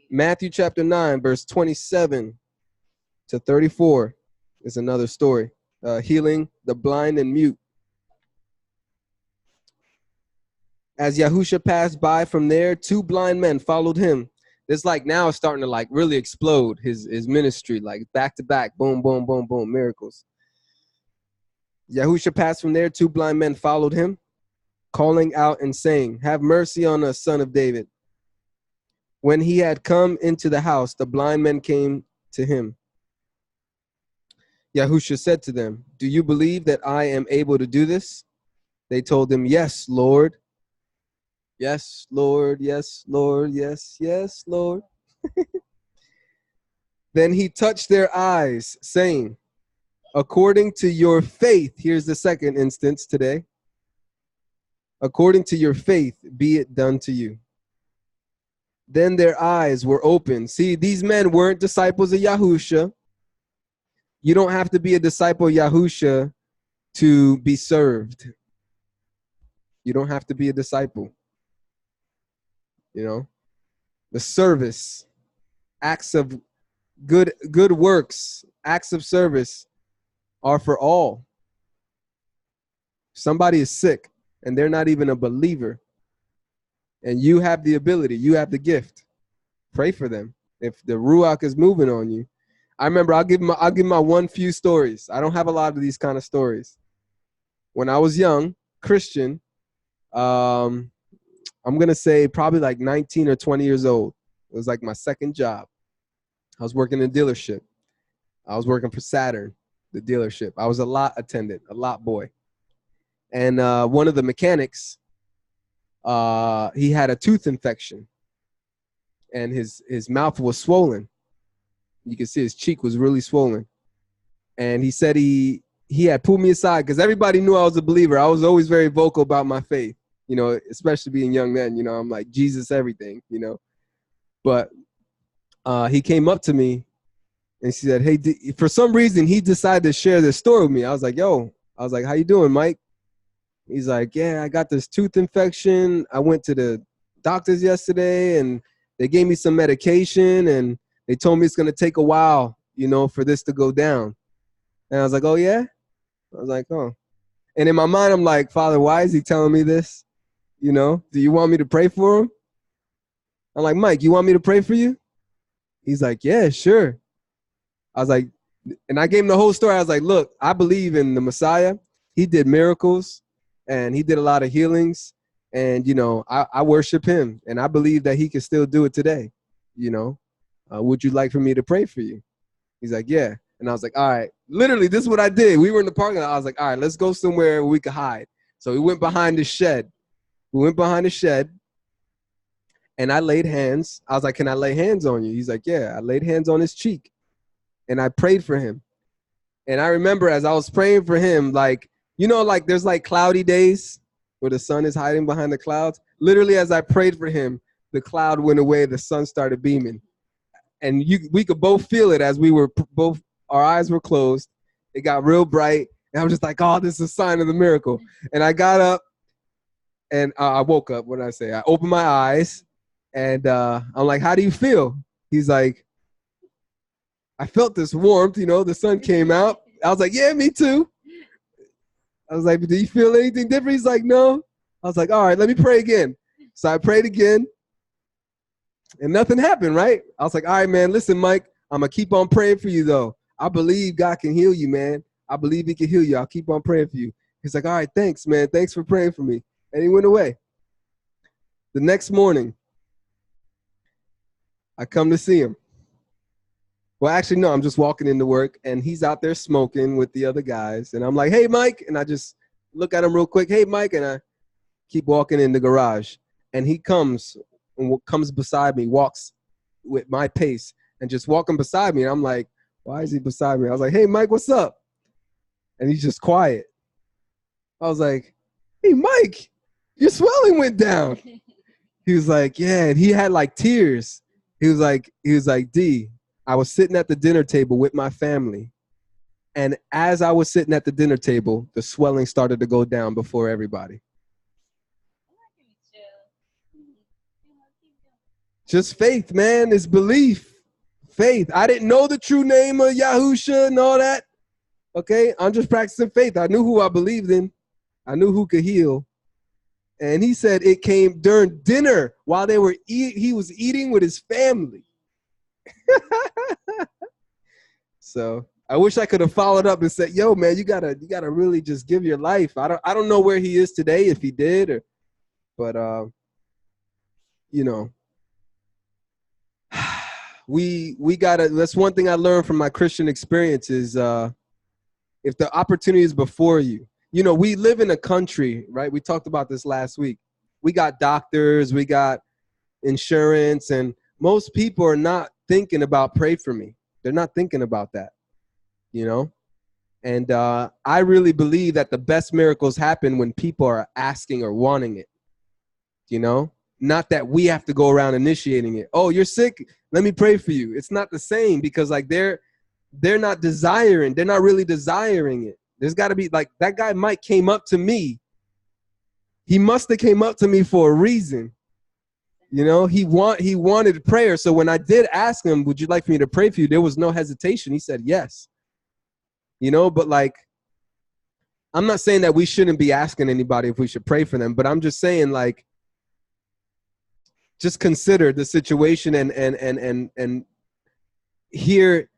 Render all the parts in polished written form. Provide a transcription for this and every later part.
Matthew chapter 9, verse 27 to 34 is another story. Healing the blind and mute. As Yahusha passed by from there, two blind men followed him. It's like now it's starting to like really explode his ministry, like back to back, boom, boom, boom, boom, miracles. Yahusha passed from there, two blind men followed him, calling out and saying, "Have mercy on us, son of David." When he had come into the house, the blind men came to him. Yahusha said to them, "Do you believe that I am able to do this?" They told him, "Yes, Lord." Yes, Lord, yes, Lord, yes, yes, Lord. Then he touched their eyes, saying, "According to your faith," here's the second instance today, "according to your faith, be it done to you." Then their eyes were opened. See, these men weren't disciples of Yahusha. You don't have to be a disciple of Yahusha to be served. You don't have to be a disciple. You know, the service, acts of good works, acts of service are for all. Somebody is sick and they're not even a believer, and you have the ability, you have the gift. Pray for them. If the Ruach is moving on you. I remember I'll give my one few stories. I don't have a lot of these kind of stories. When I was young, Christian, I'm going to say probably like 19 or 20 years old. It was like my second job. I was working in a dealership. I was working for Saturn, the dealership. I was a lot attendant, a lot boy. And one of the mechanics, he had a tooth infection. And his mouth was swollen. You can see his cheek was really swollen. And he said he had pulled me aside because everybody knew I was a believer. I was always very vocal about my faith, you know, especially being young then, you know, I'm like Jesus everything, you know. But he came up to me and he said, "Hey," for some reason, he decided to share this story with me. I was like, "How you doing, Mike?" He's like, "Yeah, I got this tooth infection. I went to the doctors yesterday and they gave me some medication and they told me it's going to take a while, you know, for this to go down." And I was like, "Oh, yeah?" I was like, "Oh." And in my mind, I'm like, "Father, why is he telling me this? You know, do you want me to pray for him?" I'm like, "Mike, you want me to pray for you?" He's like, "Yeah, sure." I was like, and I gave him the whole story. I was like, "Look, I believe in the Messiah. He did miracles and he did a lot of healings. And, you know, I worship him and I believe that he can still do it today. You know, would you like for me to pray for you?" He's like, "Yeah." And I was like, "All right." Literally, this is what I did. We were in the parking lot. I was like, "All right, let's go somewhere where we could hide." So we went behind the shed. We went behind the shed and I laid hands. I was like, "Can I lay hands on you?" He's like, "Yeah." I laid hands on his cheek and I prayed for him. And I remember as I was praying for him, like, you know, like there's like cloudy days where the sun is hiding behind the clouds. Literally, as I prayed for him, the cloud went away, the sun started beaming. And we could both feel it as we were both, our eyes were closed. It got real bright. And I was just like, "Oh, this is a sign of the miracle." And I got up and I woke up. What did I say? I opened my eyes and I'm like, "How do you feel?" He's like, "I felt this warmth, you know, the sun came out." I was like, "Yeah, me too." I was like, "Do you feel anything different?" He's like, "No." I was like, "All right, let me pray again." So I prayed again and nothing happened, right? I was like, "All right, man, listen, Mike, I'm going to keep on praying for you, though. I believe God can heal you, man. I believe he can heal you. I'll keep on praying for you." He's like, "All right, thanks, man. Thanks for praying for me." And he went away. The next morning, I come to see him. Well, actually, no, I'm just walking into work, and he's out there smoking with the other guys. And I'm like, "Hey, Mike." And I just look at him real quick. "Hey, Mike." And I keep walking in the garage. And he comes beside me, walks with my pace, and just walking beside me. And I'm like, "Why is he beside me?" I was like, "Hey, Mike, what's up?" And he's just quiet. I was like, "Hey, Mike, your swelling went down." He was like, "Yeah." And he had like tears. He was like, "D, I was sitting at the dinner table with my family. And as I was sitting at the dinner table, the swelling started to go down before everybody." Just faith, man. It's belief. Faith. I didn't know the true name of Yahusha and all that. Okay, I'm just practicing faith. I knew who I believed in. I knew who could heal. And he said it came during dinner while they were he was eating with his family. So I wish I could have followed up and said, yo, man, you gotta really just give your life. I don't know where he is today, if he did, but you know, we gotta, that's one thing I learned from my Christian experience is if the opportunity is before you, you know, we live in a country, right? We talked about this last week. We got doctors, we got insurance, and most people are not thinking about pray for me. They're not thinking about that, you know? And I really believe that the best miracles happen when people are asking or wanting it, you know? Not that we have to go around initiating it. Oh, you're sick? Let me pray for you. It's not the same because like they're not desiring. They're not really desiring it. There's got to be like that guy Mike came up to me. He must have came up to me for a reason. You know, he wanted prayer. So when I did ask him, would you like for me to pray for you? There was no hesitation. He said yes. You know, but like, I'm not saying that we shouldn't be asking anybody if we should pray for them, but I'm just saying like, just consider the situation and here,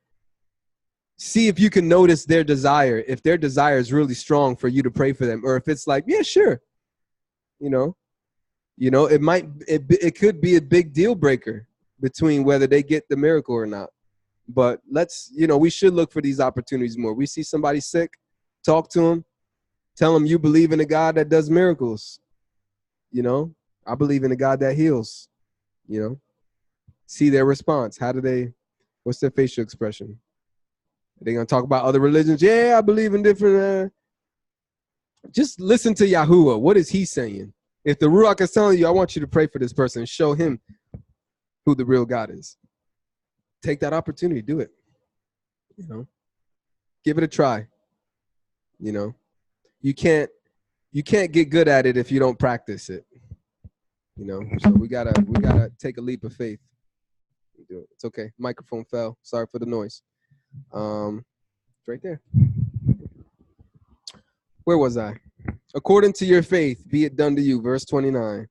see if you can notice their desire. If their desire is really strong for you to pray for them, or if it's like, yeah, sure. You know, it could be a big deal breaker between whether they get the miracle or not. But let's, you know, we should look for these opportunities more. We see somebody sick, talk to them, tell them you believe in a God that does miracles. You know, I believe in a God that heals. You know, see their response. What's their facial expression? Are they going to talk about other religions? Yeah, I believe in different. Just listen to Yahuwah. What is he saying? If the Ruach is telling you, I want you to pray for this person, show him who the real God is. Take that opportunity. Do it. You know, give it a try. You know, you can't get good at it if you don't practice it. You know, so we gotta take a leap of faith. Do it. It's okay. Microphone fell. Sorry for the noise. Right there. Where was I? According to your faith, be it done to you. Verse 29.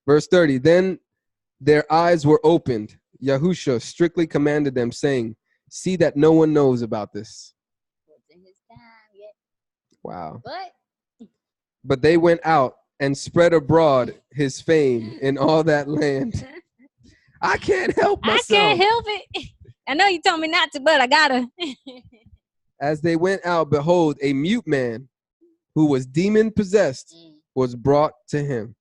Verse 30. Then their eyes were opened. Yahusha strictly commanded them, saying, see that no one knows about this. Wasn't his time yet. Wow. But they went out and spread abroad his fame in all that land. I can't help myself. I can't help it. I know you told me not to, but I gotta. As they went out, behold, a mute man who was demon possessed was brought to him.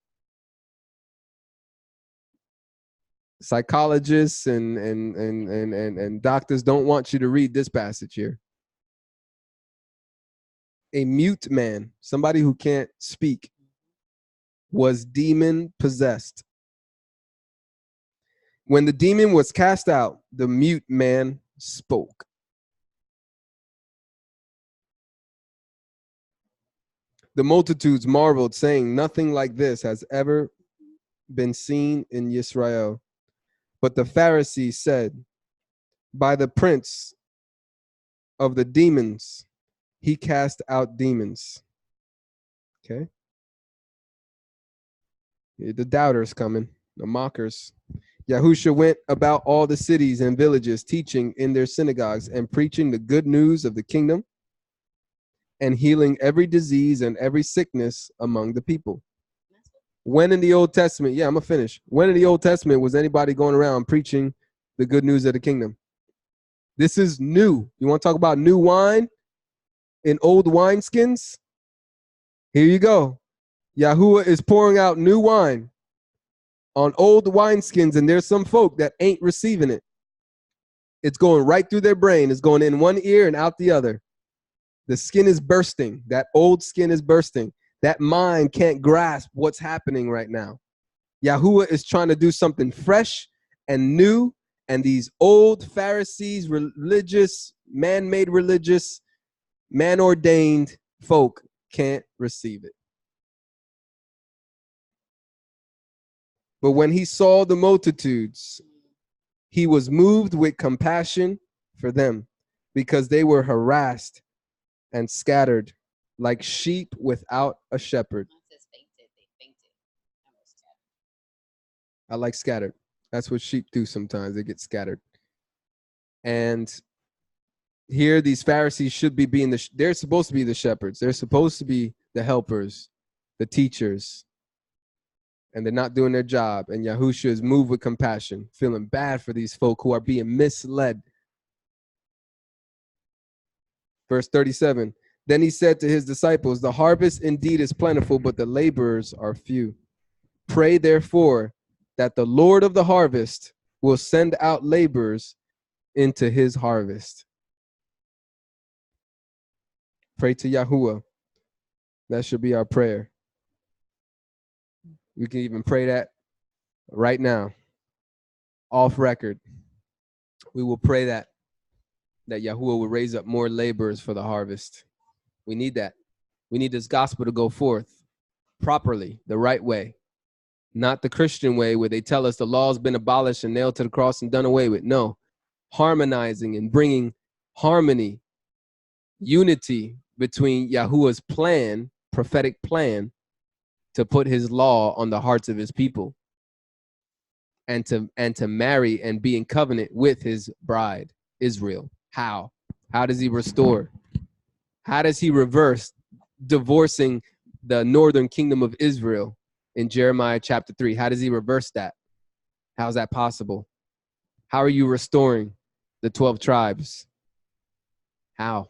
Psychologists and doctors don't want you to read this passage here. A mute man, somebody who can't speak, was demon possessed. When the demon was cast out, the mute man spoke. The multitudes marveled, saying, nothing like this has ever been seen in Israel. But the Pharisees said, by the prince of the demons, he cast out demons. Okay. The doubters coming, the mockers. Yahusha went about all the cities and villages, teaching in their synagogues and preaching the good news of the kingdom and healing every disease and every sickness among the people. When in the Old Testament, I'm going to finish. When in the Old Testament was anybody going around preaching the good news of the kingdom? This is new. You want to talk about new wine in old wineskins? Here you go. Yahuwah is pouring out new wine on old wineskins, and there's some folk that ain't receiving it. It's going right through their brain. It's going in one ear and out the other. The skin is bursting. That old skin is bursting. That mind can't grasp what's happening right now. Yahuwah is trying to do something fresh and new, and these old Pharisees, religious, man-made religious, man-ordained folk can't receive it. But when he saw the multitudes, he was moved with compassion for them, because they were harassed and scattered like sheep without a shepherd. I like scattered. That's what sheep do sometimes. They get scattered. And here, these Pharisees should be being they're supposed to be the shepherds. They're supposed to be the helpers, the teachers. And they're not doing their job. And Yahusha is moved with compassion, feeling bad for these folk who are being misled. Verse 37, then he said to his disciples, the harvest indeed is plentiful, but the laborers are few. Pray therefore that the Lord of the harvest will send out laborers into his harvest. Pray to Yahuwah. That should be our prayer. We can even pray that right now, off record. We will pray that Yahuwah will raise up more laborers for the harvest. We need that. We need this gospel to go forth properly, the right way, not the Christian way where they tell us the law's been abolished and nailed to the cross and done away with. No, harmonizing and bringing harmony, unity between Yahuwah's plan, prophetic plan, to put his law on the hearts of his people and to marry and be in covenant with his bride, Israel. How? How does he restore? How does he reverse divorcing the northern kingdom of Israel in Jeremiah chapter 3? How does he reverse that? How's that possible? How are you restoring the 12 tribes? How?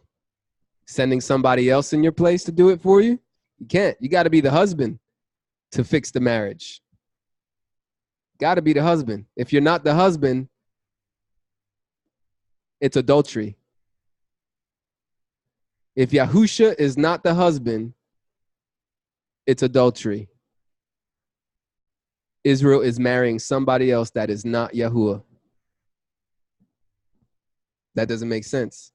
Sending somebody else in your place to do it for you? You can't. You got to be the husband to fix the marriage. Got to be the husband. If you're not the husband, it's adultery. If Yahusha is not the husband, it's adultery. Israel is marrying somebody else that is not Yahuwah. That doesn't make sense.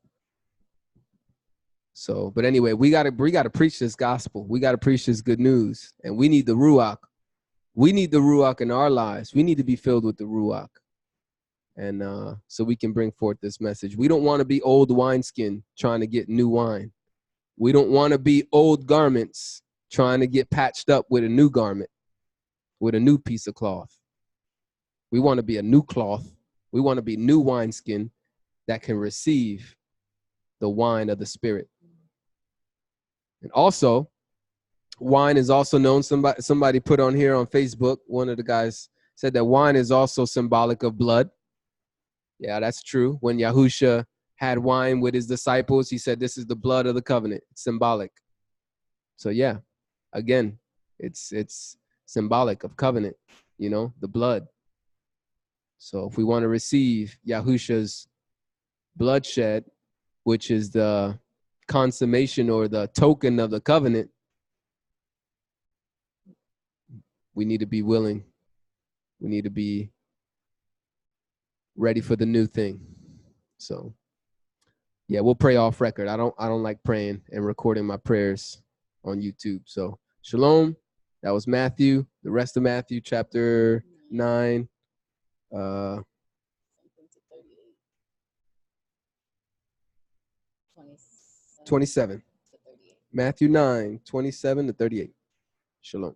So, but anyway, we gotta preach this gospel. We gotta preach this good news, and we need the Ruach. We need the Ruach in our lives. We need to be filled with the Ruach, and so we can bring forth this message. We don't want to be old wineskin trying to get new wine. We don't want to be old garments trying to get patched up with a new garment, with a new piece of cloth. We want to be a new cloth. We want to be new wineskin that can receive the wine of the Spirit. And also, wine is also known, somebody put on here on Facebook, one of the guys said that wine is also symbolic of blood. Yeah, that's true. When Yahusha had wine with his disciples, he said, this is the blood of the covenant. It's symbolic. So yeah, again, it's symbolic of covenant, you know, the blood. So if we want to receive Yahusha's bloodshed, which is the consummation or the token of the covenant, we need to be willing. We need to be ready for the new thing. So yeah, we'll pray off record. I don't like praying and recording my prayers on YouTube. So shalom. That was Matthew, the rest of Matthew chapter 9. 27. Matthew 9, 27 to 38. Shalom.